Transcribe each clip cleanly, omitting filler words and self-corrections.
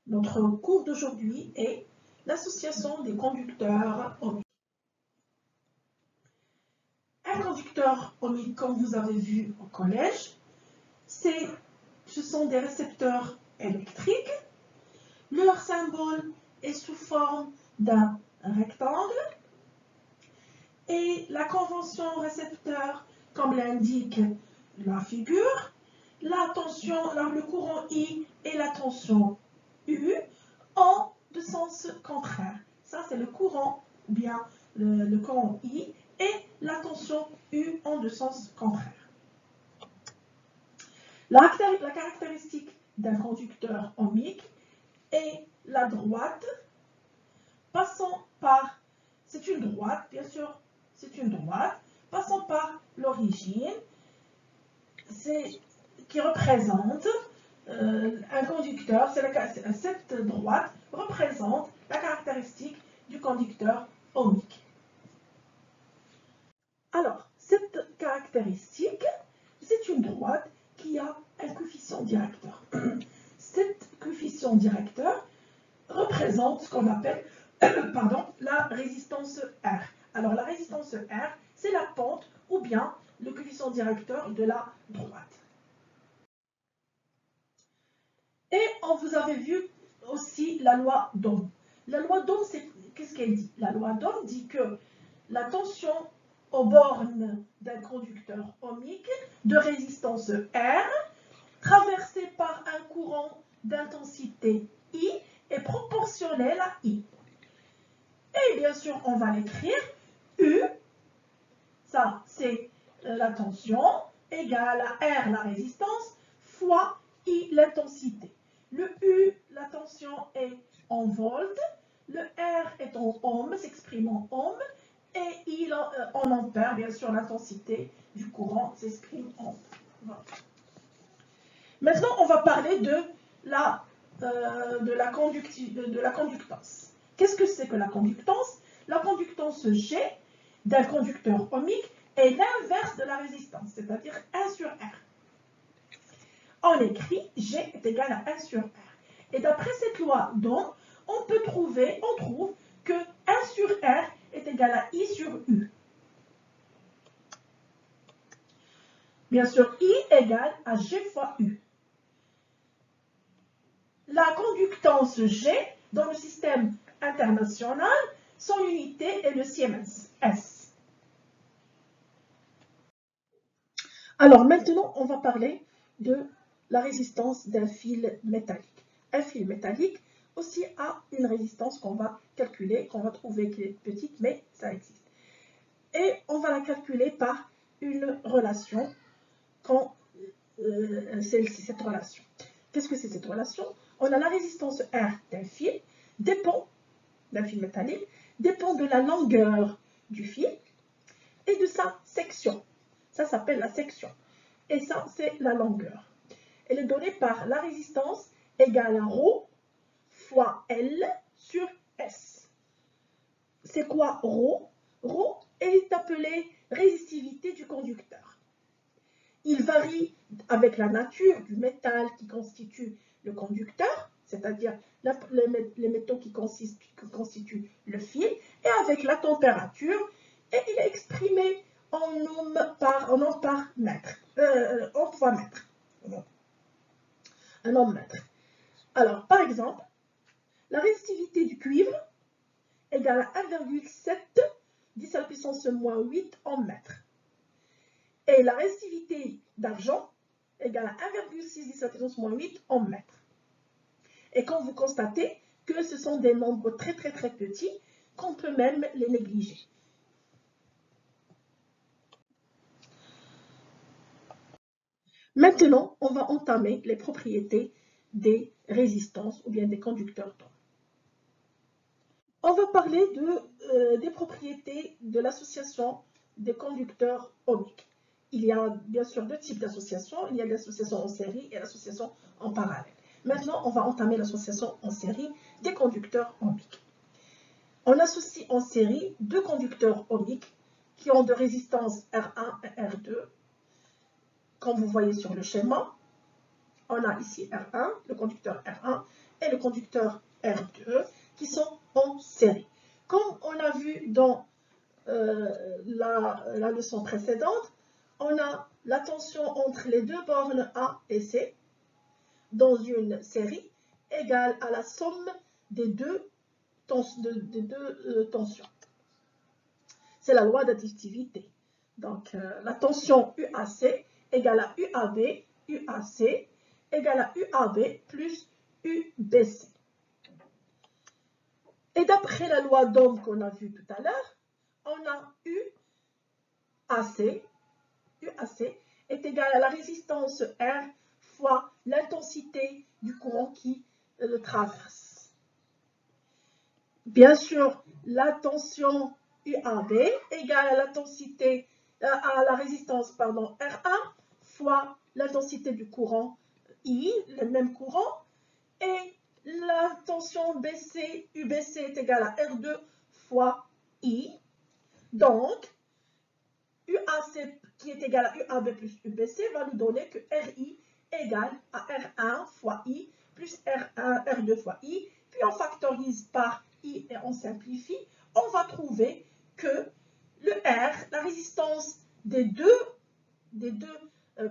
Notre cours d'aujourd'hui est l'association des conducteurs ohmiques. Un conducteur ohmique, comme vous avez vu au collège, ce sont des récepteurs électriques. Leur symbole est sous forme d'un rectangle. Et la convention récepteur, comme l'indique la figure, le courant I et la tension U ont de sens contraire. Ça, c'est le courant, ou bien le courant I et la tension U ont de sens contraire. La caractéristique d'un conducteur ohmique est la droite passant par, c'est une droite, bien sûr, c'est une droite, passant par l'origine, qui représente un conducteur, cette droite représente la caractéristique du conducteur ohmique. Alors, cette caractéristique, c'est une droite qui a un coefficient directeur. Cet coefficient directeur représente ce qu'on appelle la résistance R. Alors, la résistance R, c'est la pente ou bien le coefficient directeur de la droite. Et on vous avait vu aussi la loi d'Ohm. La loi d'Ohm, qu'est-ce qu'elle dit? La loi d'Ohm dit que la tension aux bornes d'un conducteur ohmique de résistance R, traversée par un courant d'intensité I, est proportionnelle à I. Et bien sûr, on va l'écrire U, ça c'est la tension, égale à R, la résistance, fois I, l'intensité. Le U, la tension est en volts, le R est en ohm, s'exprime en ohm, et I en ampères, bien sûr, l'intensité du courant s'exprime en volts. Maintenant, on va parler de la conductance. Qu'est-ce que c'est que la conductance? La conductance G d'un conducteur ohmique est l'inverse de la résistance, c'est-à-dire 1 sur R. On écrit G est égal à 1 sur R. Et d'après cette loi d'Ohm, on trouve que 1 sur R est égal à I sur U. Bien sûr, I égale à G fois U. La conductance G dans le système international, son unité est le Siemens, S. Alors maintenant, on va parler de la résistance d'un fil métallique. Un fil métallique aussi a une résistance qu'on va calculer, qu'on va trouver qui est petite, mais ça existe. Et on va la calculer par une relation, c'est cette relation. Qu'est-ce que c'est cette relation? On a la résistance R d'un fil, d'un fil métallique, dépend de la longueur du fil et de sa section. Ça s'appelle la section. Et ça, c'est la longueur. Elle est donnée par la résistance égale à ρ fois L sur S. C'est quoi ρ? ρ est appelé résistivité du conducteur. Il varie avec la nature du métal qui constitue le conducteur, c'est-à-dire les métaux qui constituent le fil, et avec la température, et il est exprimé en ohm par mètre, en fois mètre. Un ohm mètre. Alors, par exemple, la résistivité du cuivre égale à 1,7 10 à la puissance moins 8 en mètre. Et la résistivité d'argent égale à 1,6 10 à la puissance moins 8 en mètre. Et quand vous constatez que ce sont des nombres très petits, qu'on peut même les négliger. Maintenant, on va entamer les propriétés des résistances ou bien des conducteurs d'Ohm. On va parler des propriétés de l'association des conducteurs ohmiques. Il y a bien sûr deux types d'associations. Il y a l'association en série et l'association en parallèle. Maintenant, on va entamer l'association en série des conducteurs ohmiques. On associe en série deux conducteurs ohmiques qui ont de résistance R1 et R2, comme vous voyez sur le schéma. on a ici R1, le conducteur R1 et le conducteur R2 qui sont en série. Comme on a vu dans la leçon précédente, on a la tension entre les deux bornes A et C dans une série égale à la somme des deux tensions. C'est la loi d'additivité. Donc, la tension UAC égale à UAB, UAC égale à UAB plus UBC. Et d'après la loi d'Ohm qu'on a vue tout à l'heure, on a UAC est égal à la résistance R fois l'intensité du courant qui le traverse. Bien sûr, la tension UAB égale à l'intensité, à la résistance R1 fois l'intensité du courant I, le même courant, et la tension UBC est égale à R2 fois I. Donc, UAC qui est égal à UAB plus UBC va nous donner que RI égale à R1 fois I plus R1, R2 fois I. Puis on factorise par I et on simplifie. On va trouver que le R, la résistance des deux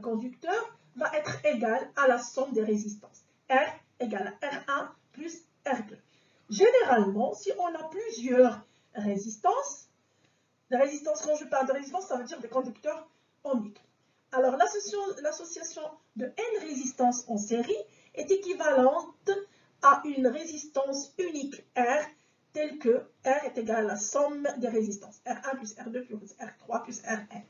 conducteurs, va être égale à la somme des résistances. R égale à R1 plus R2. Généralement, si on a plusieurs résistances, quand je parle de résistance, ça veut dire des conducteurs ohmiques. Alors, l'association de N résistances en série est équivalente à une résistance unique R, telle que R est égal à la somme des résistances. R1 plus R2 plus R3 plus Rn.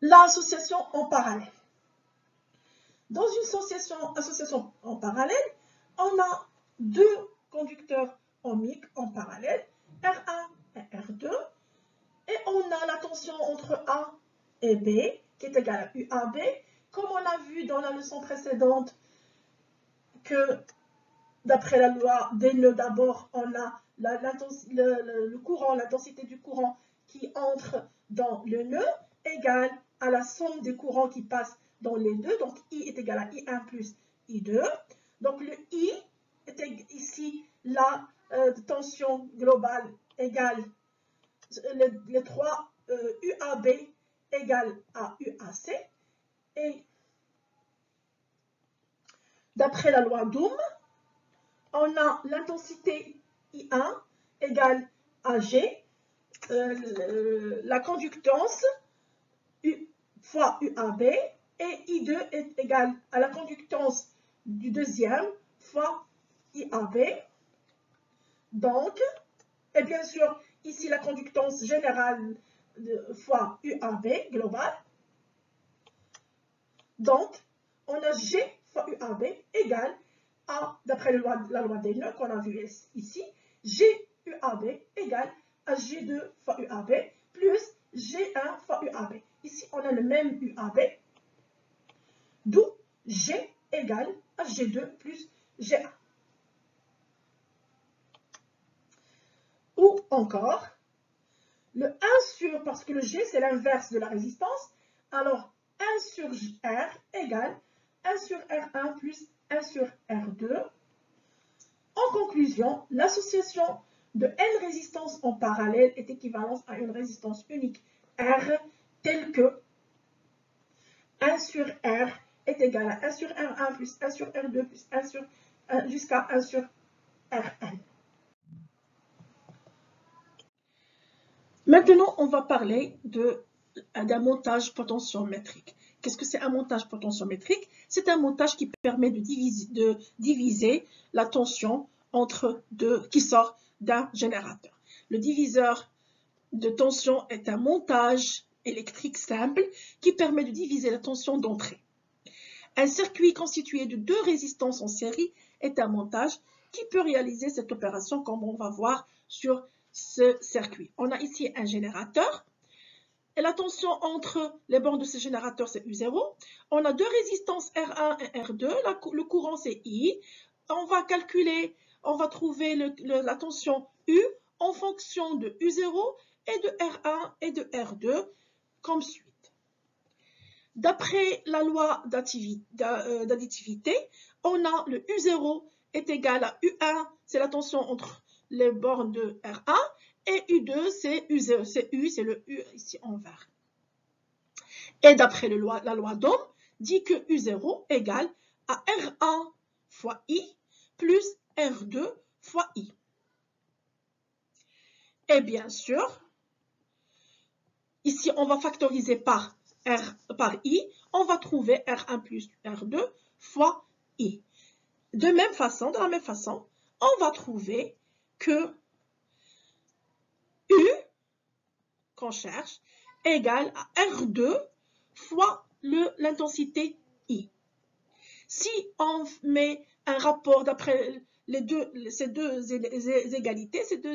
L'association en parallèle. Dans une association en parallèle, on a deux conducteurs ohmiques en parallèle, R1 et R2, et on a la tension entre A et B, qui est égale à UAB, comme on a vu dans la leçon précédente, que d'après la loi des nœuds, d'abord, on a le courant, l'intensité du courant qui entre dans le nœud, égale à la somme des courants qui passent dans les deux, donc I est égal à I1 plus I2. Donc le I est ici la tension globale égale les trois UAB égale à UAC. Et d'après la loi d'Ohm, on a l'intensité I1 égale à G, la conductance U fois UAB, et I2 est égal à la conductance du deuxième fois IAB. Donc, et bien sûr, ici la conductance générale fois UAB globale. Donc, on a G fois UAB égale à, d'après la loi des nœuds qu'on a vu ici, G UAB égale à G2 fois UAB plus G1 fois UAB. Ici, on a le même UAB, d'où G égale à G2 plus G1. Ou encore, le 1 sur, parce que le G c'est l'inverse de la résistance, alors 1 sur R égale 1 sur R1 plus 1 sur R2. En conclusion, l'association de N résistances en parallèle est équivalente à une résistance unique R, telle que 1 sur R est égal à 1 sur R1 plus 1 sur R2 plus 1 sur jusqu'à 1 sur Rn. Maintenant, on va parler d'un montage potentiométrique. Qu'est-ce que c'est un montage potentiométrique? C'est un montage qui permet de diviser la tension qui sort d'un générateur. Le diviseur de tension est un montage électrique simple qui permet de diviser la tension d'entrée. Un circuit constitué de deux résistances en série est un montage qui peut réaliser cette opération comme on va voir sur ce circuit. On a ici un générateur et la tension entre les bornes de ce générateur c'est U0. On a deux résistances R1 et R2, le courant c'est I. On va calculer, on va trouver la tension U en fonction de U0 et de R1 et de R2 comme suite. D'après la loi d'additivité, on a le U0 est égal à U1, c'est la tension entre les bornes de R1, et U2, c'est U0, c'est U, c'est le U ici en vert. Et d'après la loi d'Ohm, dit que U0 égale à R1 fois I plus R2 fois I. Et bien sûr, ici on va factoriser par I, on va trouver R1 plus R2 fois I. De la même façon, on va trouver que U, qu'on cherche, égale à R2 fois l'intensité I. Si on met un rapport d'après ces deux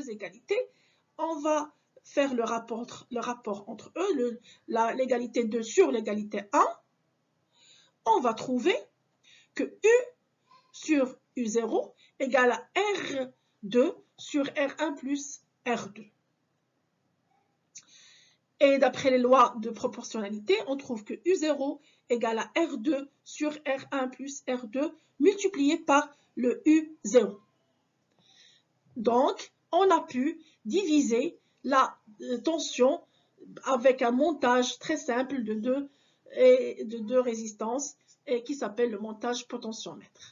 égalités, on va faire le rapport entre eux, l'égalité 2 sur l'égalité 1. On va trouver que U sur U0 égale à R2 sur R1 plus R2. Et d'après les lois de proportionnalité, on trouve que U0 égale à R2 sur R1 plus R2 multiplié par le U0. Donc, on a pu diviser la tension avec un montage très simple de deux résistances et qui s'appelle le montage potentiométrique.